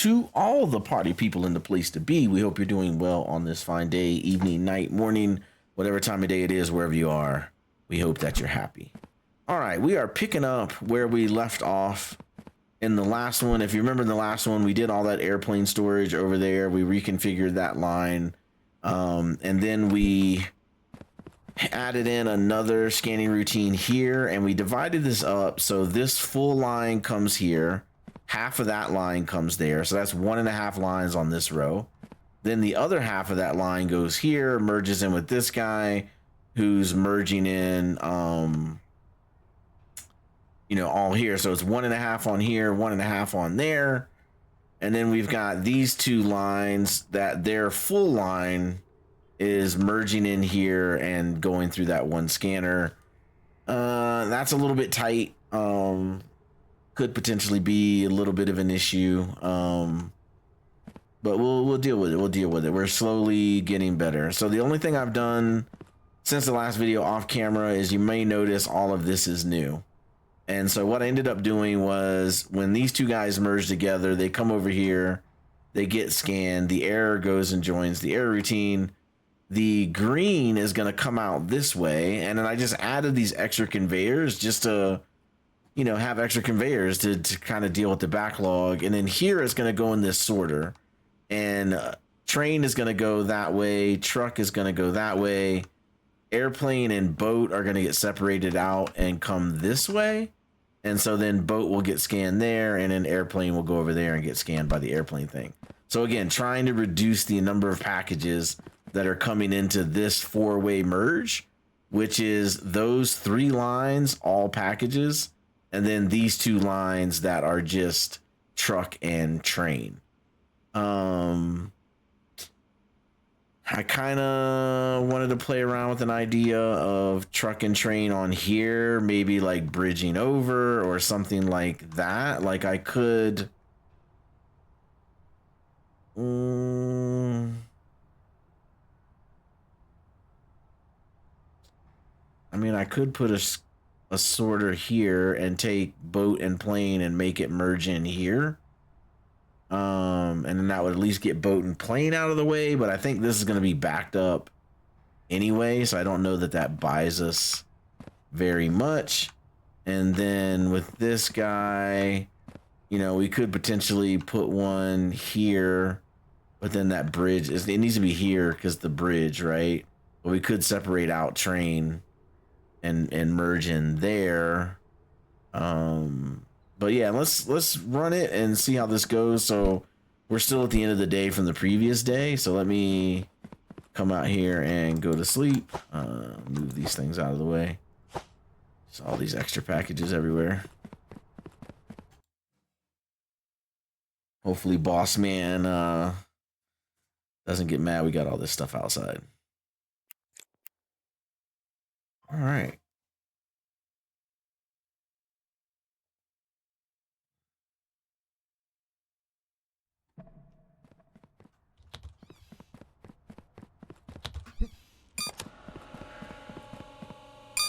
to all the party people in the place to be. We hope you're doing well on this fine day, evening, night, morning, whatever time of day it is, wherever you are. We hope that you're happy. All right, we are picking up where we left off in the last one. If you remember in the last one, we did all that airplane storage over there. We reconfigured that line. And then we added in another scanning routine here, and we divided this up. So this full line comes here. Half of that line comes there. So that's 1.5 lines on this row. Then the other half of that line goes here, merges in with this guy who's merging in, all here. So it's 1.5 on here, 1.5 on there. And then we've got these two lines that their full line is merging in here and going through that one scanner. That's a little bit tight. Could potentially be a little bit of an issue. But we'll deal with it. We'll deal with it. We're slowly getting better. So the only thing I've done since the last video off camera is you may notice all of this is new. And so what I ended up doing was when these two guys merge together, they come over here, they get scanned, the error goes and joins the error routine. The green is going to come out this way. And then I just added these extra conveyors just to, have extra conveyors to kind of deal with the backlog. And then here is going to go in this sorter. And train is going to go that way. Truck is going to go that way. Airplane and boat are going to get separated out and come this way. And so then boat will get scanned there, and then airplane will go over there and get scanned by the airplane thing. So again, trying to reduce the number of packages that are coming into this 4-way merge, which is those 3 lines, all packages, and then these 2 lines that are just truck and train. I kind of wanted to play around with an idea of truck and train on here, maybe like bridging over or something like that. Like I could... I could put a sorter here and take boat and plane and make it merge in here. And then that would at least get boat and plane out of the way, but I think this is going to be backed up anyway, so I don't know that that buys us very much. And then with this guy, we could potentially put one here, but then that bridge, it needs to be here because the bridge, right? But we could separate out train and merge in there. But yeah, let's run it and see how this goes. So we're still at the end of the day from the previous day. So let me come out here and go to sleep. Move these things out of the way. Just all these extra packages everywhere. Hopefully boss man doesn't get mad we got all this stuff outside. All right.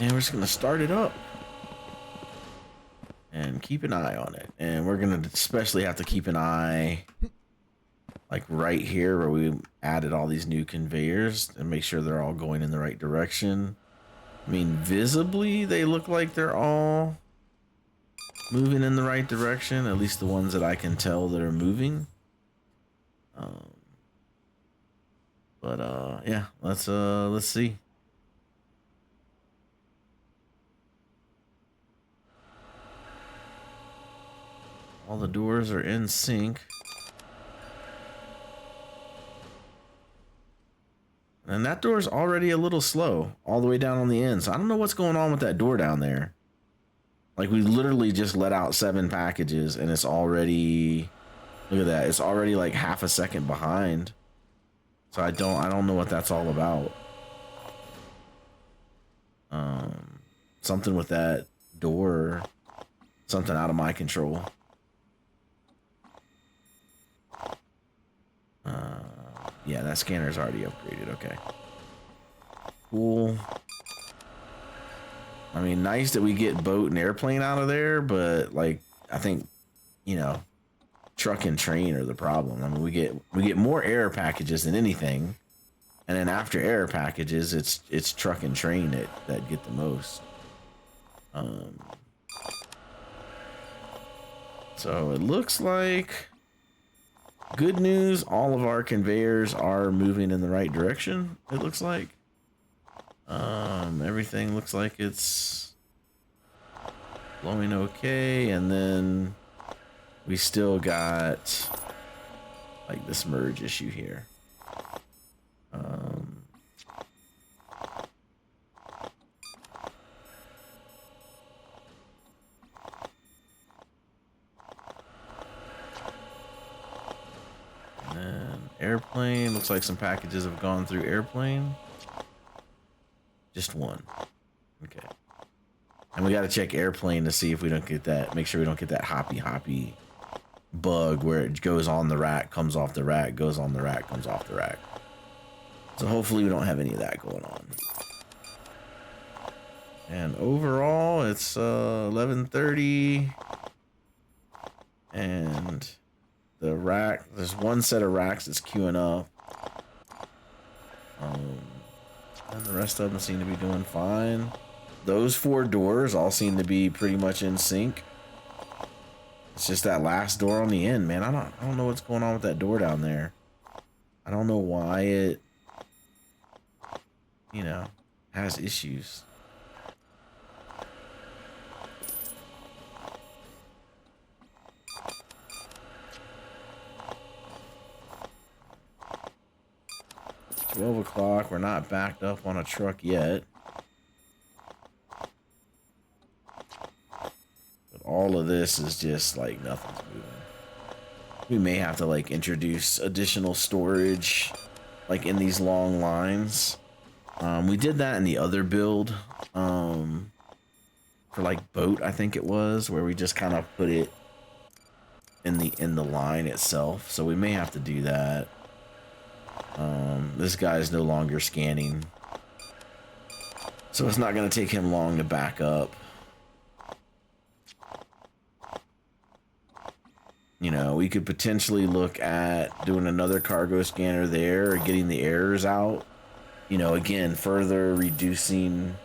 And we're just going to start it up and keep an eye on it. And we're going to especially have to keep an eye like right here where we added all these new conveyors and make sure they're all going in the right direction. Visibly, they look like they're all moving in the right direction, at least the ones that I can tell that are moving. Yeah, let's see. All the doors are in sync. And that door's already a little slow all the way down on the end. So I don't know what's going on with that door down there. Like we literally just let out 7 packages and it's already, look at that. It's already like half a second behind. So I don't know what that's all about. Something with that door, something out of my control. Yeah, that scanner is already upgraded. Okay. Cool. Nice that we get boat and airplane out of there, but like, I think, truck and train are the problem. I mean, we get more error packages than anything, and then after error packages, it's truck and train that get the most. So it looks like good news. All of our conveyors are moving in the right direction. It looks like. Everything looks like it's flowing okay, and then we still got like this merge issue here. And then airplane, looks like some packages have gone through airplane. Just one. Okay. And we got to check airplane to see if we don't get that, make sure we don't get that hoppy bug where it goes on the rack, comes off the rack, goes on the rack, comes off the rack. So hopefully we don't have any of that going on. And overall, it's 11:30, and the rack, there's one set of racks that's queuing up. And the rest of them seem to be doing fine. Those 4 doors all seem to be pretty much in sync. It's just that last door on the end, man. I don't know what's going on with that door down there. I don't know why it, you know, has issues. It's 12 o'clock. We're not backed up on a truck yet. All of this is just like nothing's moving. We may have to like introduce additional storage like in these long lines. We did that in the other build for like boat, I think it was, where we just kind of put it in the line itself. So we may have to do that. This guy is no longer scanning, so it's not going to take him long to back up. You know, we could potentially look at doing another cargo scanner there or getting the errors out. You know, again, further reducing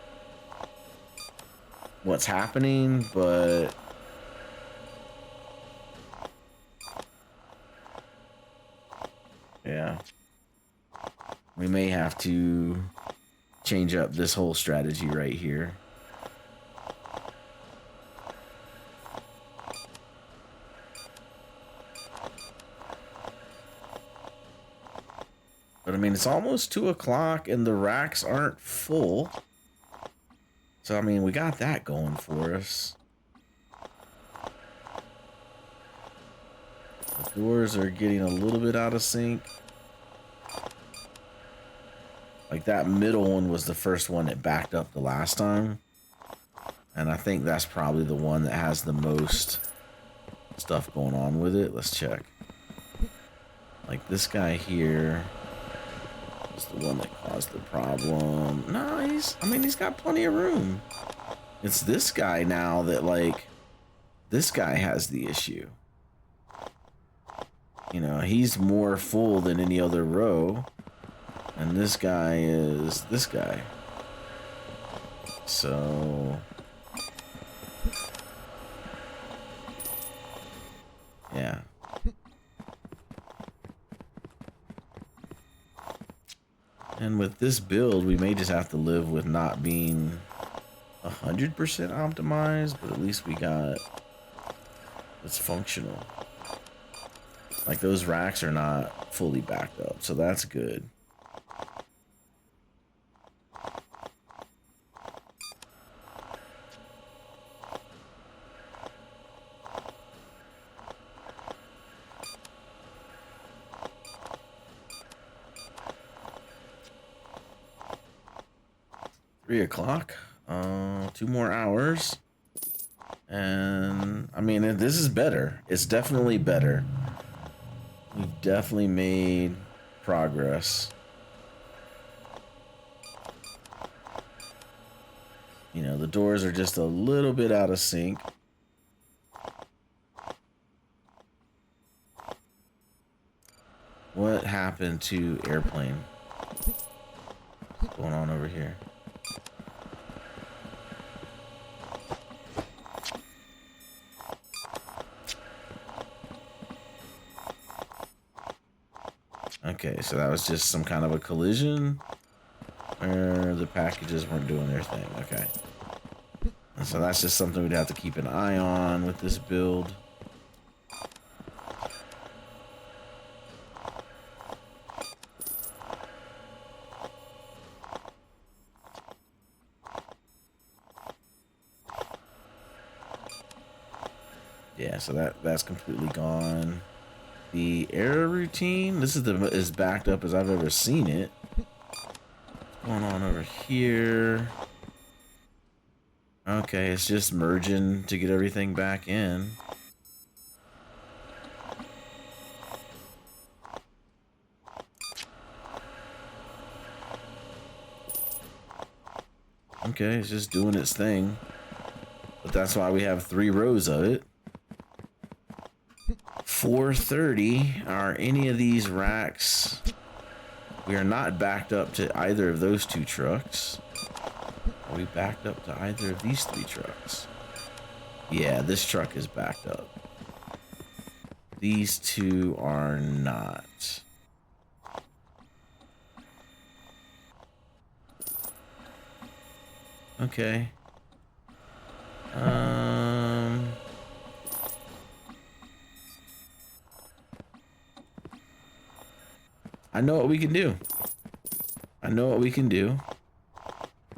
what's happening, but yeah. We may have to change up this whole strategy right here. But I mean, it's almost 2 o'clock and the racks aren't full. So, I mean, we got that going for us. The doors are getting a little bit out of sync. Like that middle one was the first one that backed up the last time. And I think that's probably the one that has the most stuff going on with it. Let's check. Like this guy here is the one that caused the problem. No, he's got plenty of room. It's this guy now that, like, this guy has the issue. You know, he's more full than any other row. And this guy is this guy. So yeah. And with this build, we may just have to live with not being 100% optimized, but at least we got it's functional. Like those racks are not fully backed up, so that's good. $3 o'clock, 2 more hours, and I mean, this is better. It's definitely better. We've definitely made progress. You know, the doors are just a little bit out of sync. What happened to airplane? What's going on over here? Okay, so that was just some kind of a collision where the packages weren't doing their thing. Okay. And so that's just something we'd have to keep an eye on with this build. Yeah, so that's completely gone. The error routine, this is as backed up as I've ever seen it. What's going on over here? Okay, it's just merging to get everything back in. Okay, it's just doing its thing. But that's why we have 3 rows of it. 430. Are any of these racks? We are not backed up to either of those 2 trucks. Are we backed up to either of these 3 trucks? Yeah, this truck is backed up. These 2 are not. Okay. I know what we can do. I know what we can do.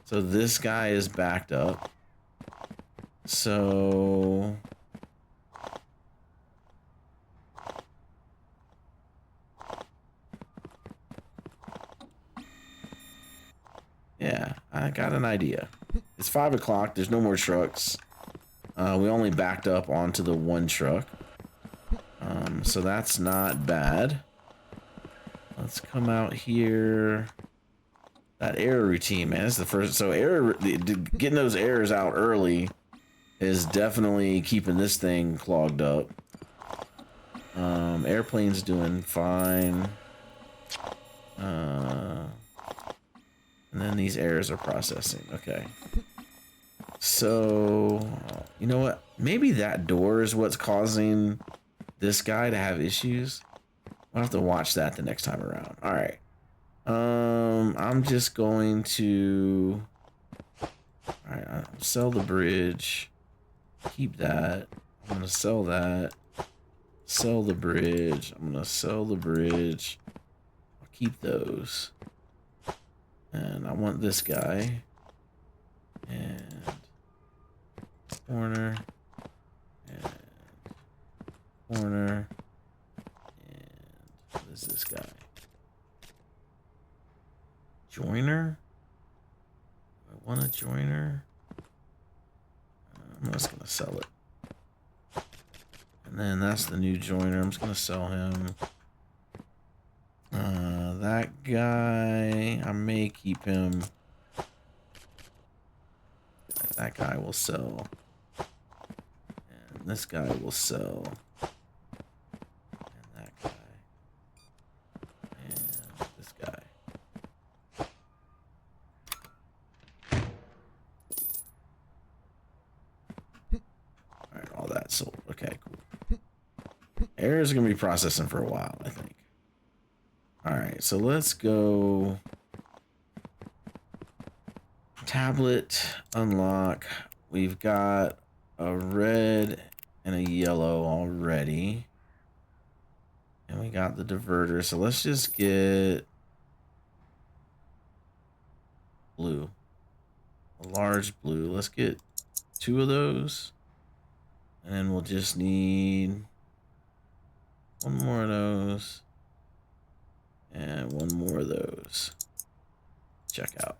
So this guy is backed up. So yeah, I got an idea. It's 5 o'clock. There's no more trucks. We only backed up onto the 1 truck. So that's not bad. Let's come out here. That error routine, man. That's the first. So getting those errors out early is definitely keeping this thing clogged up. Airplane's doing fine. And then these errors are processing. Okay. So, you know what? Maybe that door is what's causing this guy to have issues. I'll have to watch that the next time around. All right. I'm just going to. All right. I'll sell the bridge. Keep that. I'm gonna sell that. Sell the bridge. I'm gonna sell the bridge. I'll keep those. And I want this guy. And corner. And corner. And what is this guy? Joiner? Do I want a joiner? I'm just gonna sell it. And then that's the new joiner. I'm just gonna sell him. That guy, I may keep him. That guy will sell. And this guy will sell. And that guy. And this guy. Alright, all that sold. Okay, cool. Air is going to be processing for a while, I think. Alright, so let's go. Tablet, unlock. We've got a red and a yellow already. And we got the diverter. So let's just get blue. A large blue. Let's get 2 of those. And then we'll just need 1 more of those. And 1 more of those. Check out.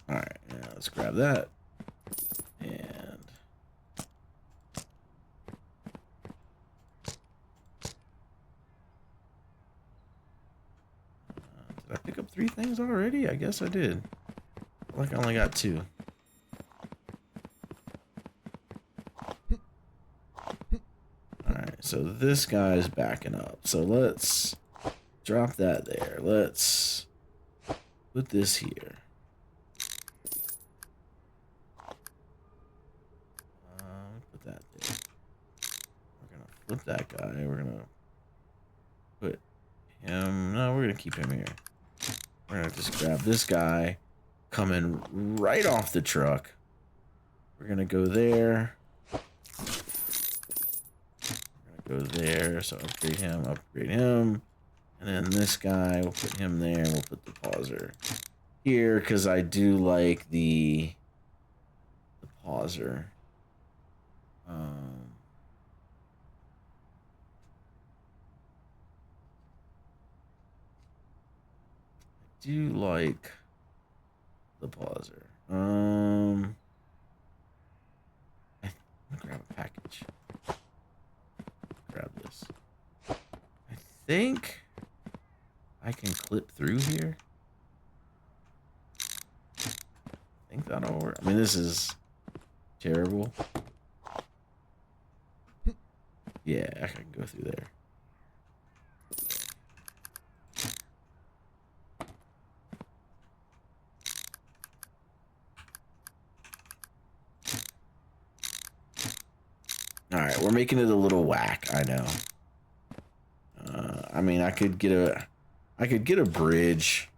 Alright, now let's grab that. And did I pick up 3 things already? I guess I did. I feel like I only got 2. Alright, so this guy's backing up. So let's drop that there. Let's put this here. Put that there. We're gonna flip that guy. We're gonna put him. No, we're gonna keep him here. We're gonna just grab this guy, coming right off the truck. We're gonna go there. We're gonna go there. So upgrade him, and then this guy, we'll put him there. And we'll put the pauser here because I do like the pauser. I do like the pauser. I'm gonna grab a package. Grab this. I think I can clip through here. I think that'll work. I mean, this is terrible. Yeah, I can go through there. All right, we're making it a little whack. I know. I mean, I could get a bridge.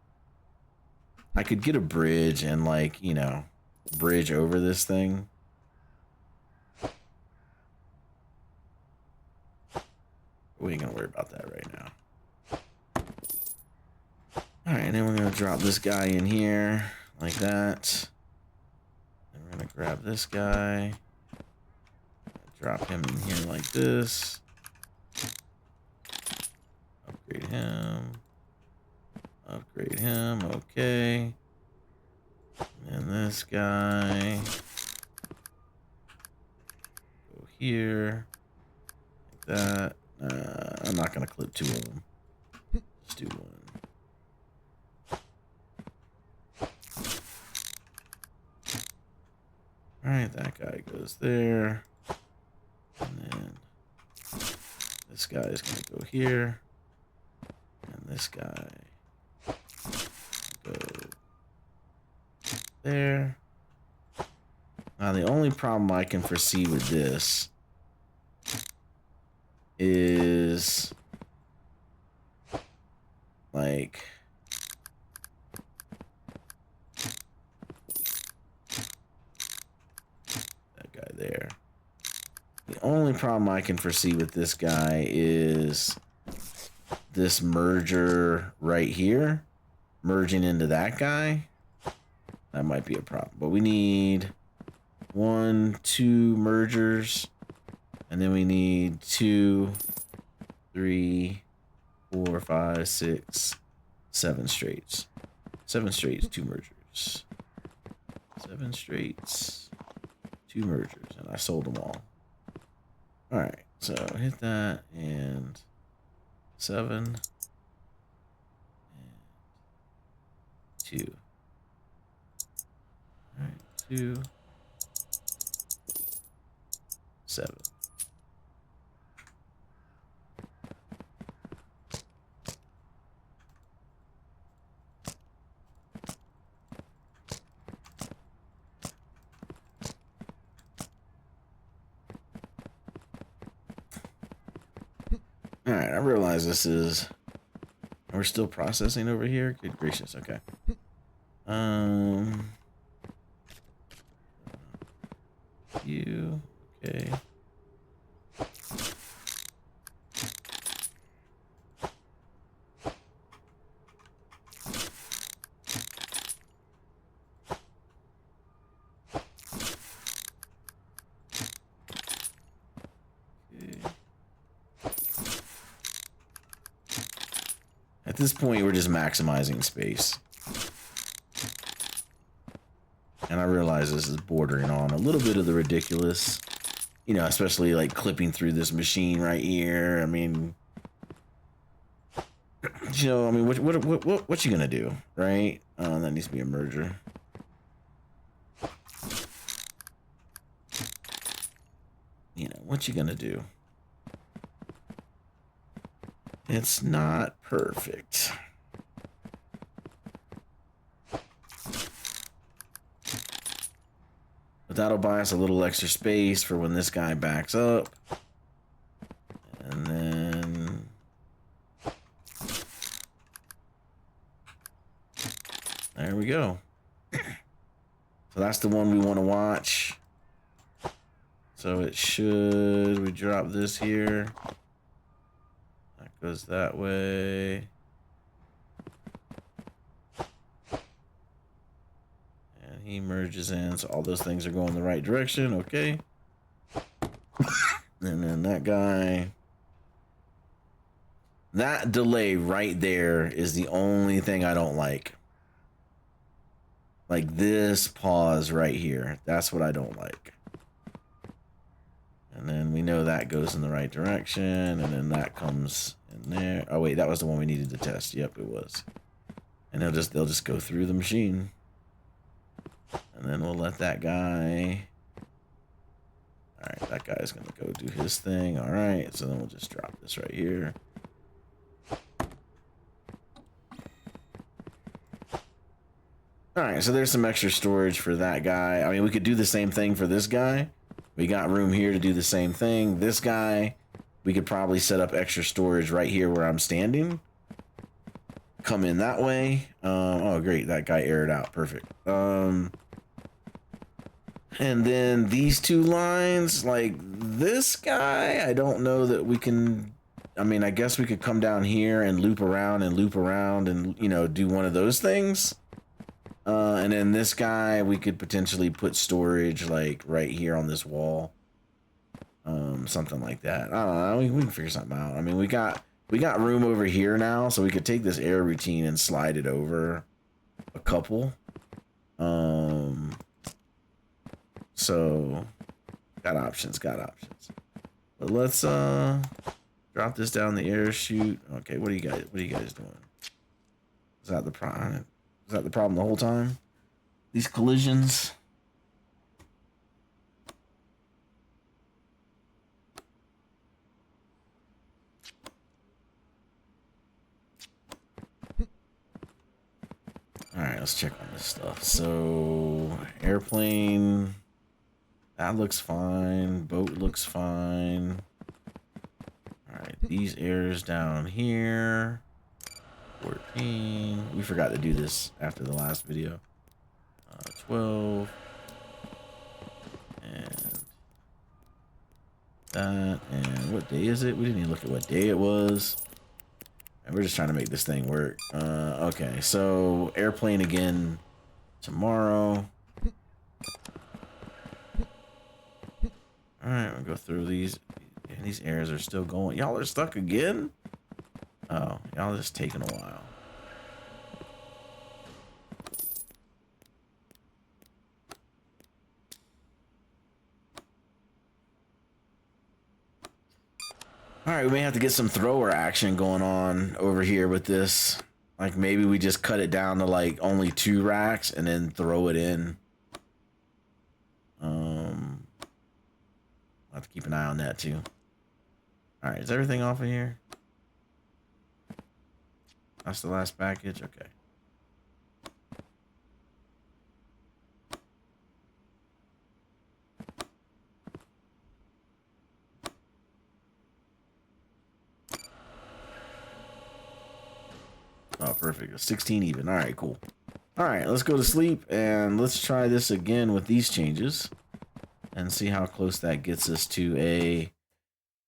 I could get a bridge and, like, you know, bridge over this thing. We ain't gonna worry about that right now. All right, and then we're gonna drop this guy in here like that. And we're gonna grab this guy. Drop him in here like this. Upgrade him. Upgrade him. Okay. And this guy. Go here. Like that. I'm not going to clip two of them. Just do one. Alright, that guy goes there. And then this guy is going to go here. And this guy go there. Now, the only problem I can foresee with this is, like, that guy there. The only problem I can foresee with this guy is this merger right here, merging into that guy. That might be a problem, but we need 1, 2 mergers, and then we need 2, 3, 4, 5, 6, 7 straights. 7 straights, 2 mergers. 7 straights, 2 mergers, and I sold them all. All right, so hit that and 7 and 2. All right, 2, 7. All right, I realize this is. We're still processing over here. Good gracious. Okay. You. Okay. At this point, we're just maximizing space. And I realize this is bordering on a little bit of the ridiculous, you know, especially like clipping through this machine right here. I mean, you know, I mean, what you gonna do, right? That needs to be a merger. You know, what you gonna do? It's not perfect. But that'll buy us a little extra space for when this guy backs up. And then... there we go. So that's the one we want to watch. So it should... we drop this here. That goes that way. And he merges in, so all those things are going the right direction. Okay. And then that guy... that delay right there is the only thing I don't like. Like this pause right here. That's what I don't like. And then we know that goes in the right direction. And then that comes in there. Oh wait, that was the one we needed to test. Yep, it was. And they'll just go through the machine. And then we'll let that guy... alright, that guy's gonna go do his thing. Alright, so then we'll just drop this right here. Alright, so there's some extra storage for that guy. I mean, we could do the same thing for this guy. We got room here to do the same thing. This guy, we could probably set up extra storage right here where I'm standing. Come in that way. Oh, great. That guy aired out. Perfect. And then these two lines, like this guy, I don't know that we can... I mean, I guess we could come down here and loop around and, you know, do one of those things. And then this guy, we could potentially put storage like right here on this wall. Something like that. I don't know. We can figure something out. I mean, we got room over here now, so we could take this air routine and slide it over a couple. So got options. But let's drop this down the air chute. Okay, what are you guys doing? Is that the problem? Is that the problem the whole time? These collisions. All right, let's check on this stuff. So, airplane, that looks fine. Boat looks fine. All right, these airs down here. 14. We forgot to do this after the last video. 12. And that. And what day is it? We didn't even look at what day it was. And we're just trying to make this thing work. Okay, so airplane again tomorrow. Alright, we'll go through these. And these airs are still going. Y'all are stuck again? Oh, y'all just taking a while. Alright, we may have to get some thrower action going on over here with this. Like maybe we just cut it down to like only 2 racks and then throw it in. I'll have to keep an eye on that too. Alright, is everything off of here? That's the last package? Okay. Oh, perfect. 16 even. All right, cool. All right, let's go to sleep and let's try this again with these changes and see how close that gets us to a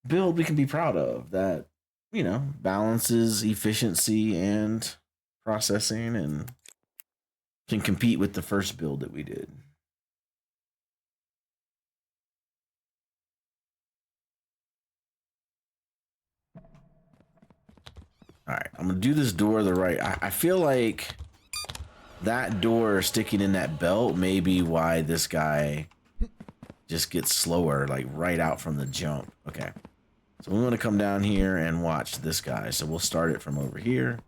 build we can be proud of that, you know, balances efficiency and processing and can compete with the first build that we did. All right, I'm gonna do this door the right. I feel like that door sticking in that belt may be why this guy just gets slower, like right out from the jump. Okay, so we want to come down here and watch this guy. So we'll start it from over here,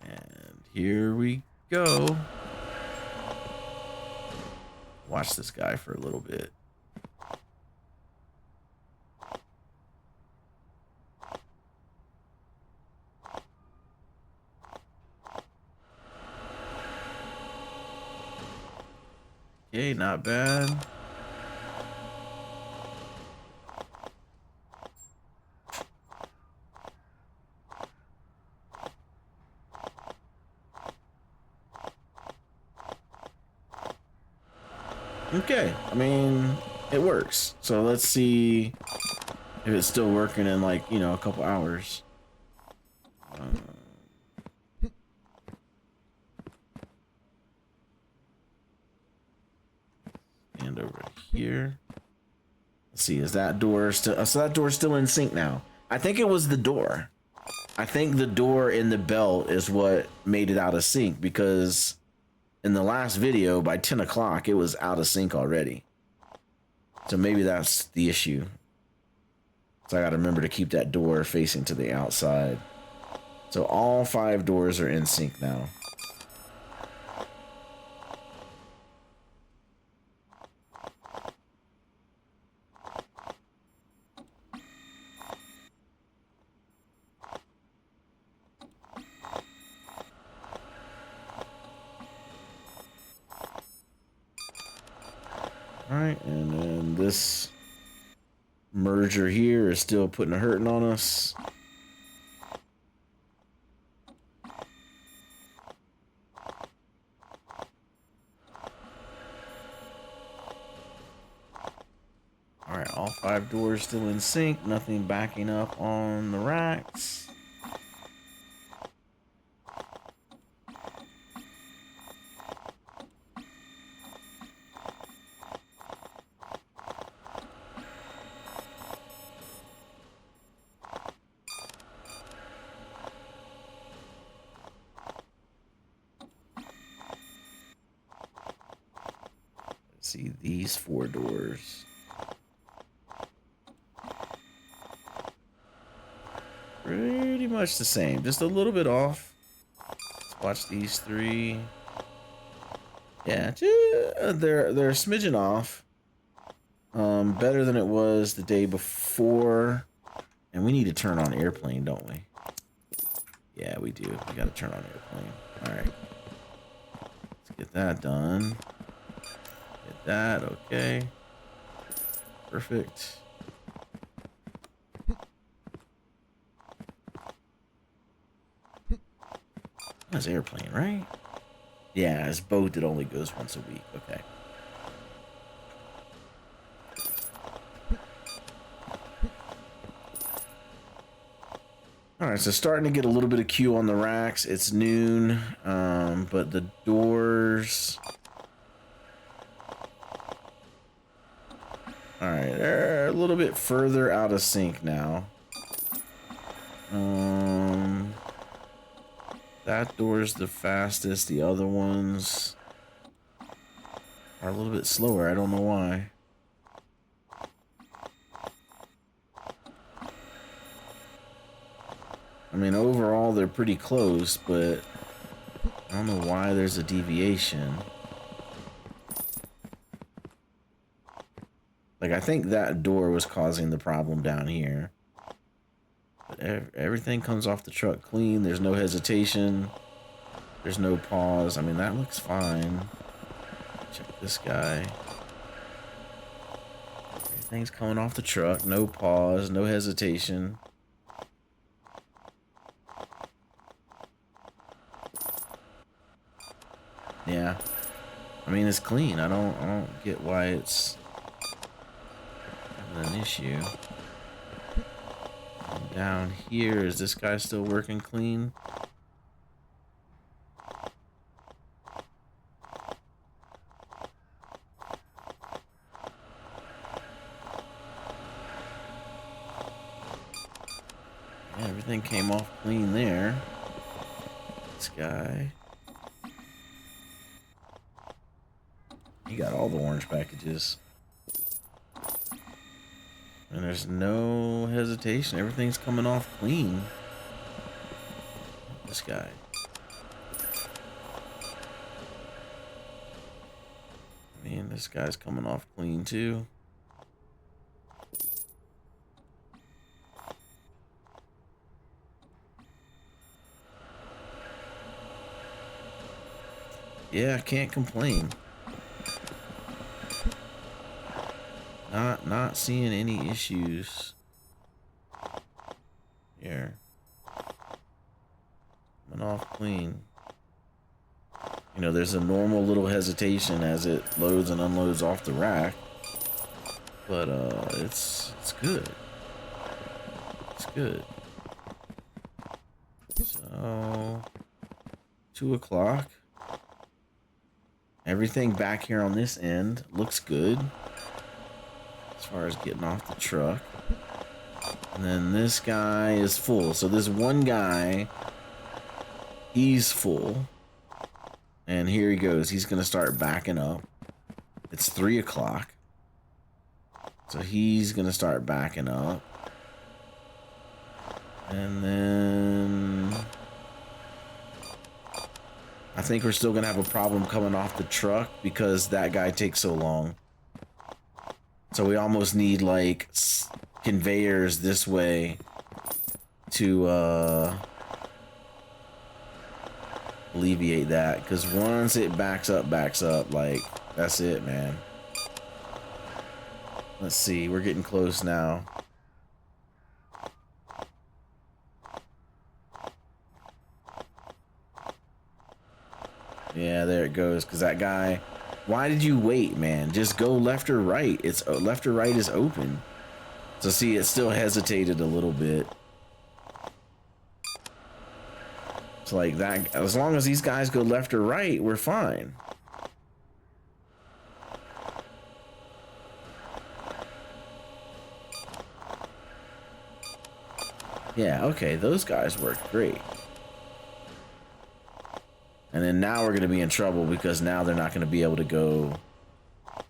and here we go. Watch this guy for a little bit. Okay, not bad. Okay, I mean, it works. So let's see if it's still working in like, you know, a couple hours. And over here. Let's see, is that door still, so that door's still in sync now. I think it was the door. I think the door in the belt is what made it out of sync, because in the last video by 10 o'clock, it was out of sync already. So maybe that's the issue. So I got to remember to keep that door facing to the outside. So all 5 doors are in sync now. All right, and then this merger here is still putting a hurting on us. All right, all 5 doors still in sync, nothing backing up on the racks. See these 4 doors. Pretty much the same, just a little bit off. Let's watch these 3. Yeah, they're a smidgen off. Better than it was the day before. And we need to turn on airplane, don't we? Yeah, we do. We gotta turn on airplane. All right. Let's get that done. Get that, okay. Perfect. That's airplane, right? Yeah, it's boat that only goes once a week. Okay. All right, so starting to get a little bit of queue on the racks. It's noon, but the doors. All right, they're a little bit further out of sync now. That door's the fastest. The other ones are a little bit slower. I don't know why. I mean, overall, they're pretty close, but I don't know why there's a deviation. Like, I think that door was causing the problem down here. But everything comes off the truck clean. There's no hesitation. There's no pause. I mean, that looks fine. Check this guy. Everything's coming off the truck. No pause. No hesitation. Yeah. I mean, it's clean. I don't get why it's an issue. And down here, is this guy still working clean? Yeah, everything came off clean there. This guy. He got all the orange packages. And there's no hesitation. Everything's coming off clean. This guy. I mean, this guy's coming off clean too. Yeah, I can't complain. Not seeing any issues here. Coming off clean. You know, there's a normal little hesitation as it loads and unloads off the rack, but it's good. It's good. So 2 o'clock. Everything back here on this end looks good as far as getting off the truck. And then this guy is full. So this one guy, he's full. And here he goes. He's going to start backing up. It's 3 o'clock. So he's going to start backing up. And then I think we're still going to have a problem coming off the truck because that guy takes so long. So we almost need like conveyors this way to alleviate that, because once it backs up, like that's it, man. Let's see, we're getting close now. Yeah, there it goes. Because that guy, why did you wait, man? Just go left or right. It's left or right is open. So see, it still hesitated a little bit. So like that, as long as these guys go left or right, we're fine. Yeah, okay, those guys worked great. And then now we're going to be in trouble because now they're not going to be able to go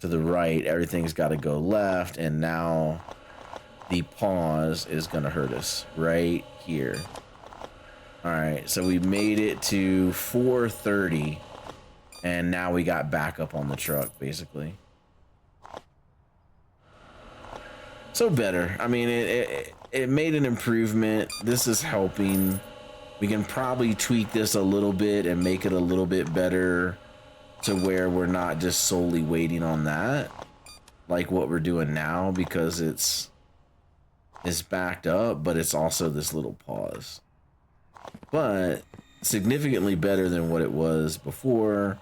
to the right. Everything's got to go left, and now the pause is going to hurt us right here. All right, so we made it to 4:30, and now we got backup on the truck, basically. So better. I mean, it made an improvement. This is helping. We can probably tweak this a little bit and make it a little bit better to where we're not just solely waiting on that, like what we're doing now, because it's backed up, but it's also this little pause. But significantly better than what it was before.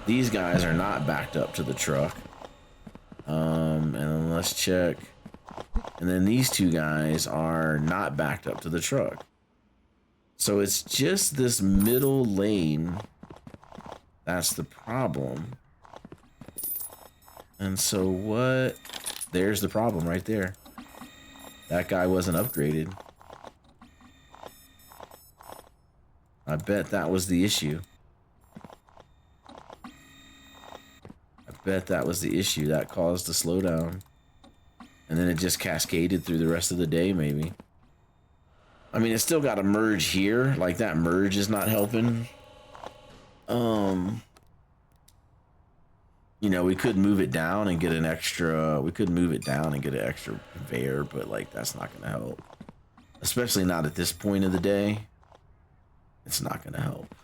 These guys are not backed up to the truck. And then let's check. And then these two guys are not backed up to the truck. So it's just this middle lane that's the problem. And so what? There's the problem right there. That guy wasn't upgraded. I bet that was the issue. I bet that was the issue that caused the slowdown. And then it just cascaded through the rest of the day, maybe. I mean, it's still got a merge here. Like, that merge is not helping. You know, we could move it down and get an extra... We could move it down and get an extra conveyor, but, like, that's not going to help. Especially not at this point of the day. It's not going to help.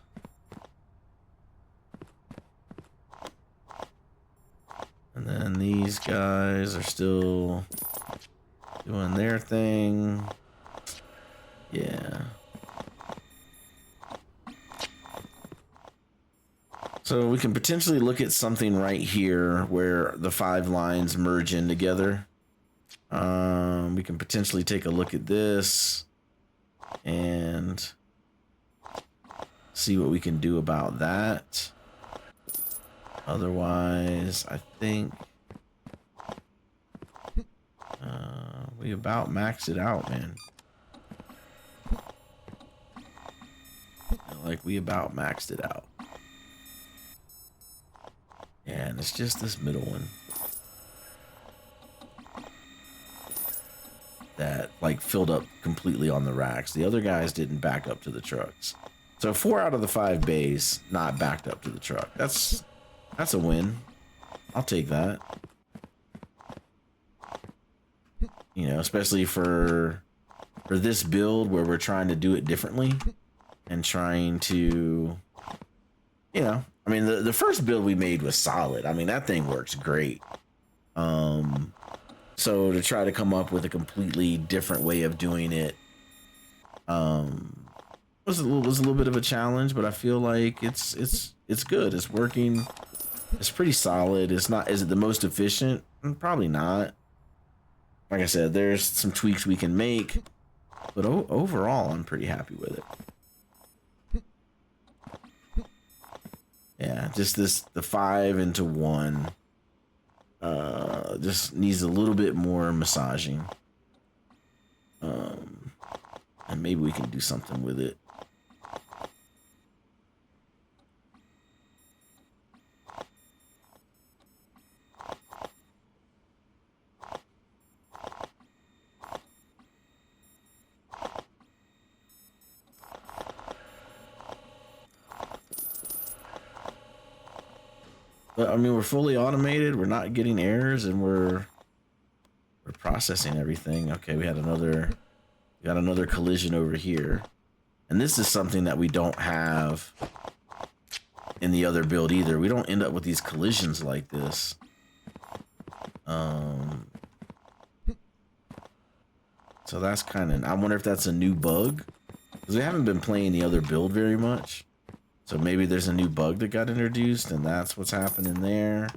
And then these guys are still doing their thing. Yeah. So we can potentially look at something right here where the 5 lines merge in together. We can potentially take a look at this and see what we can do about that. Otherwise, I think we about maxed it out, man. Like, we about maxed it out. Yeah, and it's just this middle one that, like, filled up completely on the racks. The other guys didn't back up to the trucks. So 4 out of the 5 bays not backed up to the truck. That's a win. I'll take that. You know, especially for this build where we're trying to do it differently and trying to, you know, I mean, the first build we made was solid. I mean, that thing works great. So to try to come up with a completely different way of doing it was a little bit of a challenge, but I feel like it's good. It's working. It's pretty solid. It's not, is it the most efficient? Probably not. Like I said, there's some tweaks we can make, but overall I'm pretty happy with it. Yeah, just the 5 into 1 just needs a little bit more massaging. And maybe we can do something with it. But I mean, we're fully automated. We're not getting errors, and we're processing everything. Okay, we got another collision over here, and this is something that we don't have in the other build either. We don't end up with these collisions like this. So that's kind of, I wonder if that's a new bug, because we haven't been playing the other build very much. So maybe there's a new bug that got introduced, and that's what's happening there.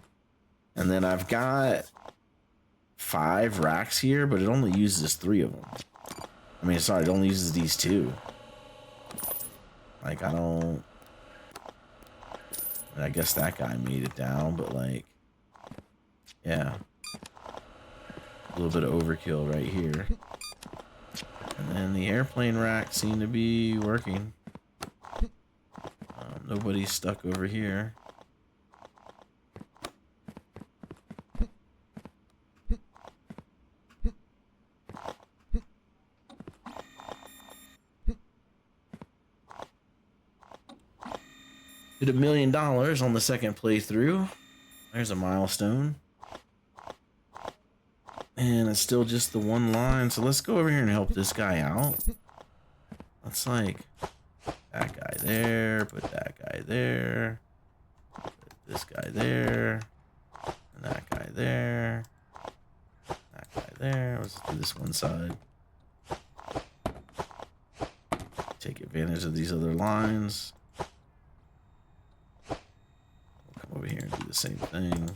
And then I've got 5 racks here, but it only uses 3 of them. I mean, sorry, it only uses these 2. Like, I guess that guy made it down, but like, yeah. A little bit of overkill right here. And then the airplane racks seem to be working. Nobody's stuck over here. Did $1 million on the second playthrough. There's a milestone. And it's still just the 1 line. So let's go over here and help this guy out. Let's like that guy there, put that guy there, put this guy there, and that guy there, that guy there. Let's do this one side. Take advantage of these other lines. We'll come over here and do the same thing.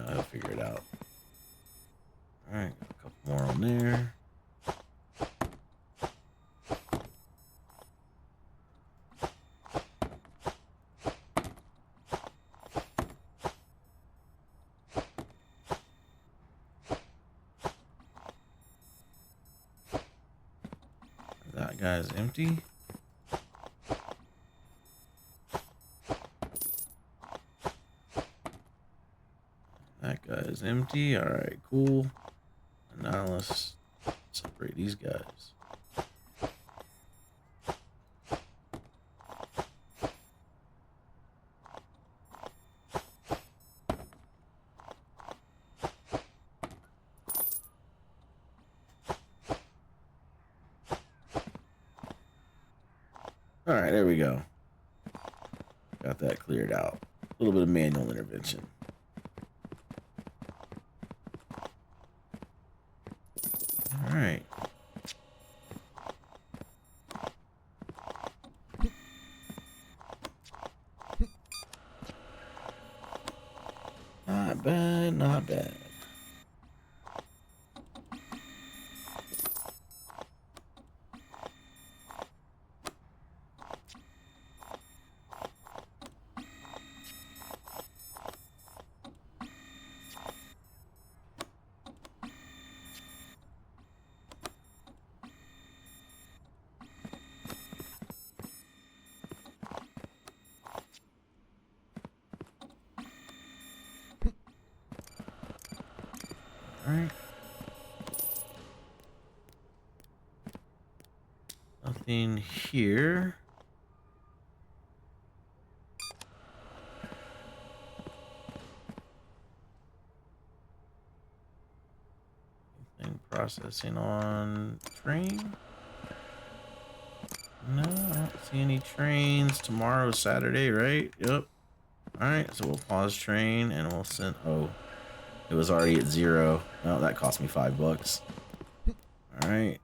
I'll figure it out. Alright, a couple more on there. That guy's empty. That guy is empty. All right, cool. And now let's separate these guys. All right, there we go. Got that cleared out. A little bit of manual intervention. All right. Not bad, not bad. All right. Nothing here. Anything processing on train? No, I don't see any trains. Tomorrow's Saturday, right? Yep. All right, so we'll pause train and we'll send. Oh, it was already at 0. Oh, that cost me $5. All right.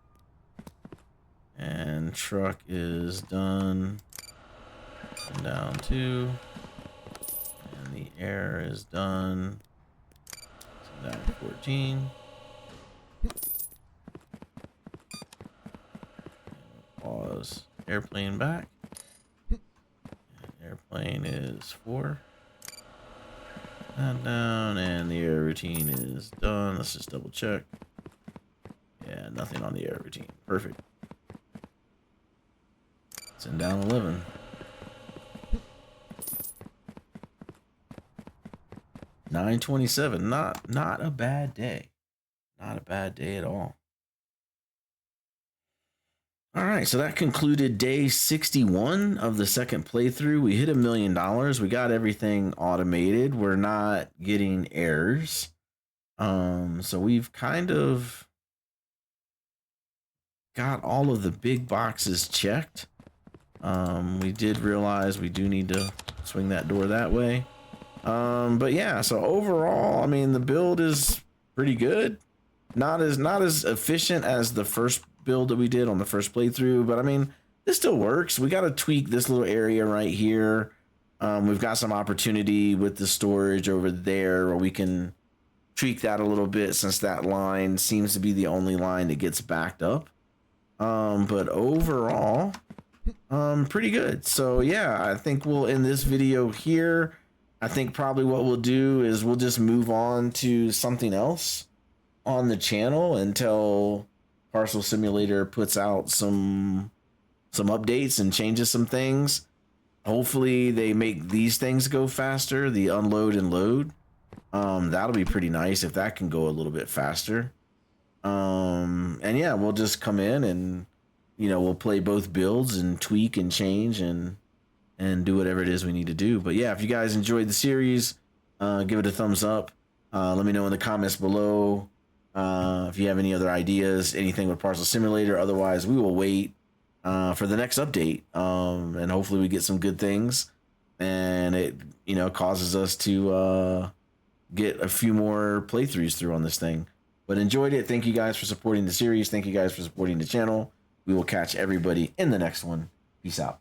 And truck is done. And down 2. And the air is done. So down 14. Pause. Airplane back. And airplane is 4. That down, and the air routine is done. Let's just double check. Yeah, nothing on the air routine. Perfect. Send down 11. $9.27. Not a bad day. Not a bad day at all. All right, so that concluded day 61 of the second playthrough. We hit $1 million. We got everything automated. We're not getting errors. So we've kind of got all of the big boxes checked. We did realize we do need to swing that door that way. But yeah, so overall, I mean, the build is pretty good. Not as efficient as the first build that we did on the first playthrough, but I mean, this still works. We got to tweak this little area right here. We've got some opportunity with the storage over there where we can tweak that a little bit, since that line seems to be the only line that gets backed up. But overall, pretty good. So yeah, I think we'll end this video here. I think probably what we'll do is we'll just move on to something else on the channel until Parcel Simulator puts out some updates and changes some things. Hopefully they make these things go faster, the unload and load. That'll be pretty nice if that can go a little bit faster. And yeah, we'll just come in and, you know, we'll play both builds and tweak and change and do whatever it is we need to do. But yeah, if you guys enjoyed the series, give it a thumbs up. Let me know in the comments below if you have any other ideas, anything with Parcel Simulator. Otherwise, we will wait for the next update, and hopefully we get some good things, and it, you know, causes us to get a few more playthroughs through on this thing. But enjoyed it. Thank you guys for supporting the series. Thank you guys for supporting the channel. We will catch everybody in the next one. Peace out.